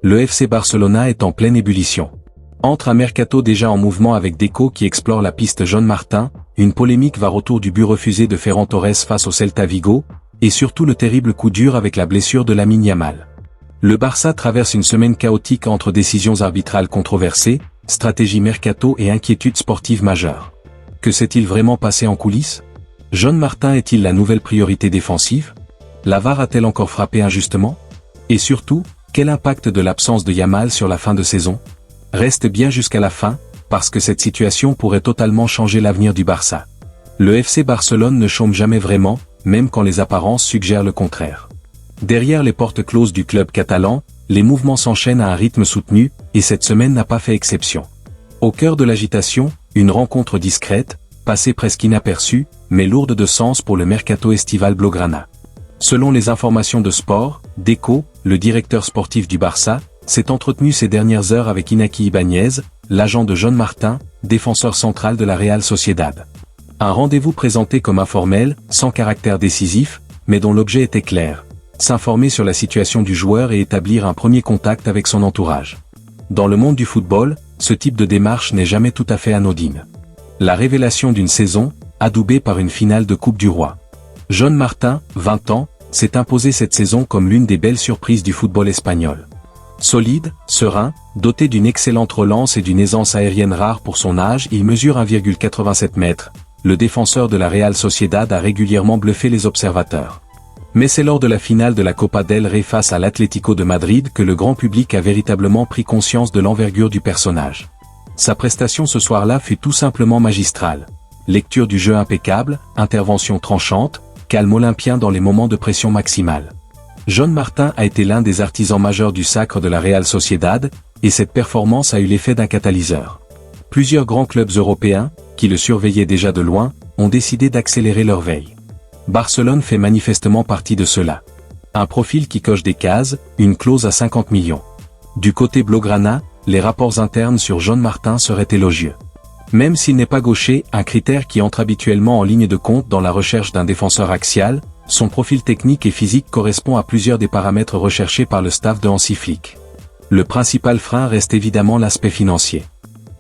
le FC Barcelona est en pleine ébullition. Entre un mercato déjà en mouvement avec Deco qui explore la piste John Martin, une polémique va autour du but refusé de Ferran Torres face au Celta Vigo, et surtout le terrible coup dur avec la blessure de Lamine Yamal. Le Barça traverse une semaine chaotique entre décisions arbitrales controversées, stratégie mercato et inquiétudes sportives majeures. Que s'est-il vraiment passé en coulisses? John Martin est-il la nouvelle priorité défensive? La VAR a-t-elle encore frappé injustement? Et surtout, quel impact de l'absence de Yamal sur la fin de saison? Reste bien jusqu'à la fin, parce que cette situation pourrait totalement changer l'avenir du Barça. Le FC Barcelone ne chôme jamais vraiment, même quand les apparences suggèrent le contraire. Derrière les portes closes du club catalan, les mouvements s'enchaînent à un rythme soutenu, et cette semaine n'a pas fait exception. Au cœur de l'agitation, une rencontre discrète, passée presque inaperçue, mais lourde de sens pour le mercato estival blaugrana. Selon les informations de Sport, Deco, le directeur sportif du Barça, s'est entretenu ces dernières heures avec Iñaki Ibáñez, l'agent de John Martin, défenseur central de la Real Sociedad. Un rendez-vous présenté comme informel, sans caractère décisif, mais dont l'objet était clair: s'informer sur la situation du joueur et établir un premier contact avec son entourage. Dans le monde du football, ce type de démarche n'est jamais tout à fait anodine. La révélation d'une saison, adoubée par une finale de Coupe du Roi. John Martin, 20 ans, s'est imposé cette saison comme l'une des belles surprises du football espagnol. Solide, serein, doté d'une excellente relance et d'une aisance aérienne rare pour son âge, il mesure 1,87 m. Le défenseur de la Real Sociedad a régulièrement bluffé les observateurs. Mais c'est lors de la finale de la Copa del Rey face à l'Atlético de Madrid que le grand public a véritablement pris conscience de l'envergure du personnage. Sa prestation ce soir-là fut tout simplement magistrale. Lecture du jeu impeccable, intervention tranchante, calme olympien dans les moments de pression maximale. John Martin a été l'un des artisans majeurs du sacre de la Real Sociedad, et cette performance a eu l'effet d'un catalyseur. Plusieurs grands clubs européens, qui le surveillaient déjà de loin, ont décidé d'accélérer leur veille. Barcelone fait manifestement partie de cela. Un profil qui coche des cases, une clause à 50 millions. Du côté blaugrana, les rapports internes sur John Martin seraient élogieux. Même s'il n'est pas gaucher, un critère qui entre habituellement en ligne de compte dans la recherche d'un défenseur axial, son profil technique et physique correspond à plusieurs des paramètres recherchés par le staff de Hansi Flick. Le principal frein reste évidemment l'aspect financier.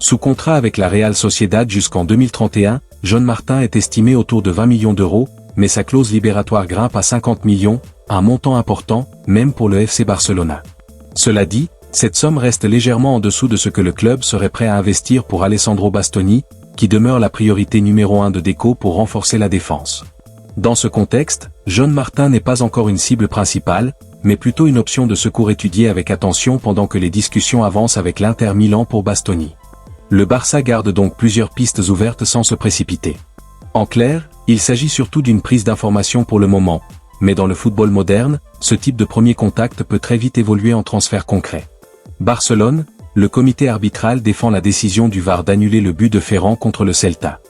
Sous contrat avec la Real Sociedad jusqu'en 2031, John Martin est estimé autour de 20 millions d'euros, mais sa clause libératoire grimpe à 50 millions, un montant important, même pour le FC Barcelona. Cela dit, cette somme reste légèrement en dessous de ce que le club serait prêt à investir pour Alessandro Bastoni, qui demeure la priorité numéro 1 de Deco pour renforcer la défense. Dans ce contexte, John Martin n'est pas encore une cible principale, mais plutôt une option de secours étudiée avec attention pendant que les discussions avancent avec l'Inter Milan pour Bastoni. Le Barça garde donc plusieurs pistes ouvertes sans se précipiter. En clair, il s'agit surtout d'une prise d'information pour le moment, mais dans le football moderne, ce type de premier contact peut très vite évoluer en transfert concret. Barcelone, le comité arbitral défend la décision du VAR d'annuler le but de Ferran contre le Celta.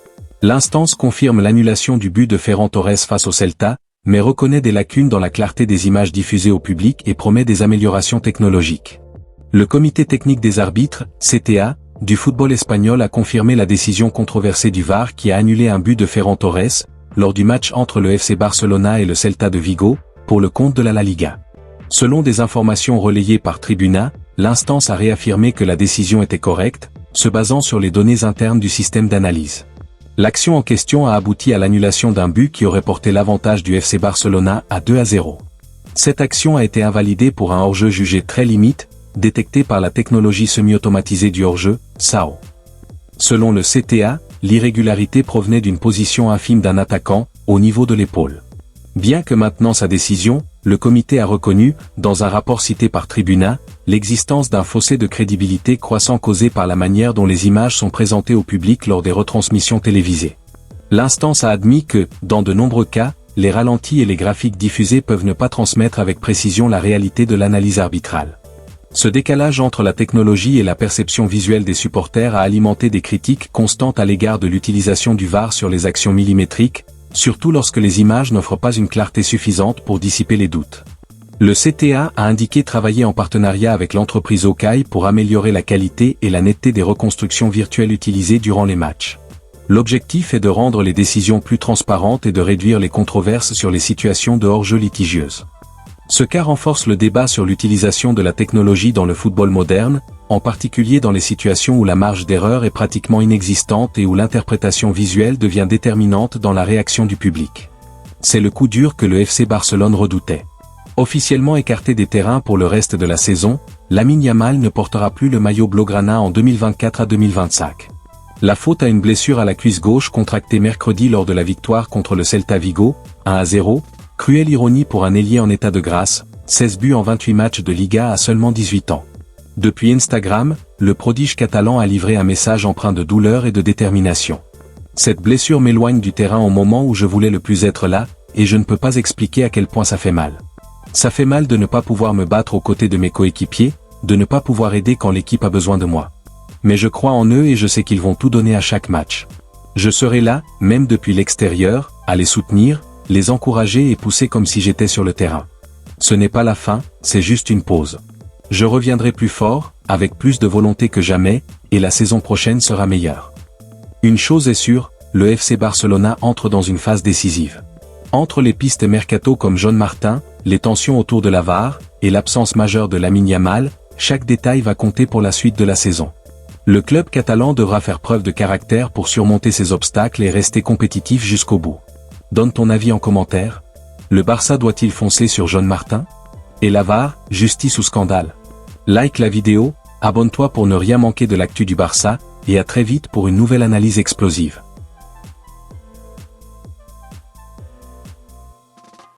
L'instance confirme l'annulation du but de Ferran Torres face au Celta, mais reconnaît des lacunes dans la clarté des images diffusées au public et promet des améliorations technologiques. Le comité technique des arbitres, CTA, du football espagnol a confirmé la décision controversée du VAR qui a annulé un but de Ferran Torres, lors du match entre le FC Barcelona et le Celta de Vigo, pour le compte de la Liga. Selon des informations relayées par Tribuna, l'instance a réaffirmé que la décision était correcte, se basant sur les données internes du système d'analyse. L'action en question a abouti à l'annulation d'un but qui aurait porté l'avantage du FC Barcelona à 2-0. Cette action a été invalidée pour un hors-jeu jugé très limite, détecté par la technologie semi-automatisée du hors-jeu, SAO. Selon le CTA, l'irrégularité provenait d'une position infime d'un attaquant, au niveau de l'épaule. Bien que maintenant sa décision, le comité a reconnu, dans un rapport cité par Tribuna, l'existence d'un fossé de crédibilité croissant causé par la manière dont les images sont présentées au public lors des retransmissions télévisées. L'instance a admis que, dans de nombreux cas, les ralentis et les graphiques diffusés peuvent ne pas transmettre avec précision la réalité de l'analyse arbitrale. Ce décalage entre la technologie et la perception visuelle des supporters a alimenté des critiques constantes à l'égard de l'utilisation du VAR sur les actions millimétriques, surtout lorsque les images n'offrent pas une clarté suffisante pour dissiper les doutes. Le CTA a indiqué travailler en partenariat avec l'entreprise Okai pour améliorer la qualité et la netteté des reconstructions virtuelles utilisées durant les matchs. L'objectif est de rendre les décisions plus transparentes et de réduire les controverses sur les situations de hors-jeu litigieuses. Ce cas renforce le débat sur l'utilisation de la technologie dans le football moderne, en particulier dans les situations où la marge d'erreur est pratiquement inexistante et où l'interprétation visuelle devient déterminante dans la réaction du public. C'est le coup dur que le FC Barcelone redoutait. Officiellement écarté des terrains pour le reste de la saison, Lamine Yamal ne portera plus le maillot blaugrana en 2024 à 2025. La faute à une blessure à la cuisse gauche contractée mercredi lors de la victoire contre le Celta Vigo, 1-0, cruelle ironie pour un ailier en état de grâce, 16 buts en 28 matchs de Liga à seulement 18 ans. Depuis Instagram, le prodige catalan a livré un message empreint de douleur et de détermination. Cette blessure m'éloigne du terrain au moment où je voulais le plus être là, et je ne peux pas expliquer à quel point ça fait mal. Ça fait mal de ne pas pouvoir me battre aux côtés de mes coéquipiers, de ne pas pouvoir aider quand l'équipe a besoin de moi. Mais je crois en eux et je sais qu'ils vont tout donner à chaque match. Je serai là, même depuis l'extérieur, à les soutenir, les encourager et pousser comme si j'étais sur le terrain. Ce n'est pas la fin, c'est juste une pause. Je reviendrai plus fort, avec plus de volonté que jamais, et la saison prochaine sera meilleure. Une chose est sûre, le FC Barcelona entre dans une phase décisive. Entre les pistes mercato comme John Martin, les tensions autour de la VAR, et l'absence majeure de Lamine Yamal, chaque détail va compter pour la suite de la saison. Le club catalan devra faire preuve de caractère pour surmonter ces obstacles et rester compétitif jusqu'au bout. Donne ton avis en commentaire. Le Barça doit-il foncer sur John Martin? Et la VAR, justice ou scandale? Like la vidéo, abonne-toi pour ne rien manquer de l'actu du Barça, et à très vite pour une nouvelle analyse explosive.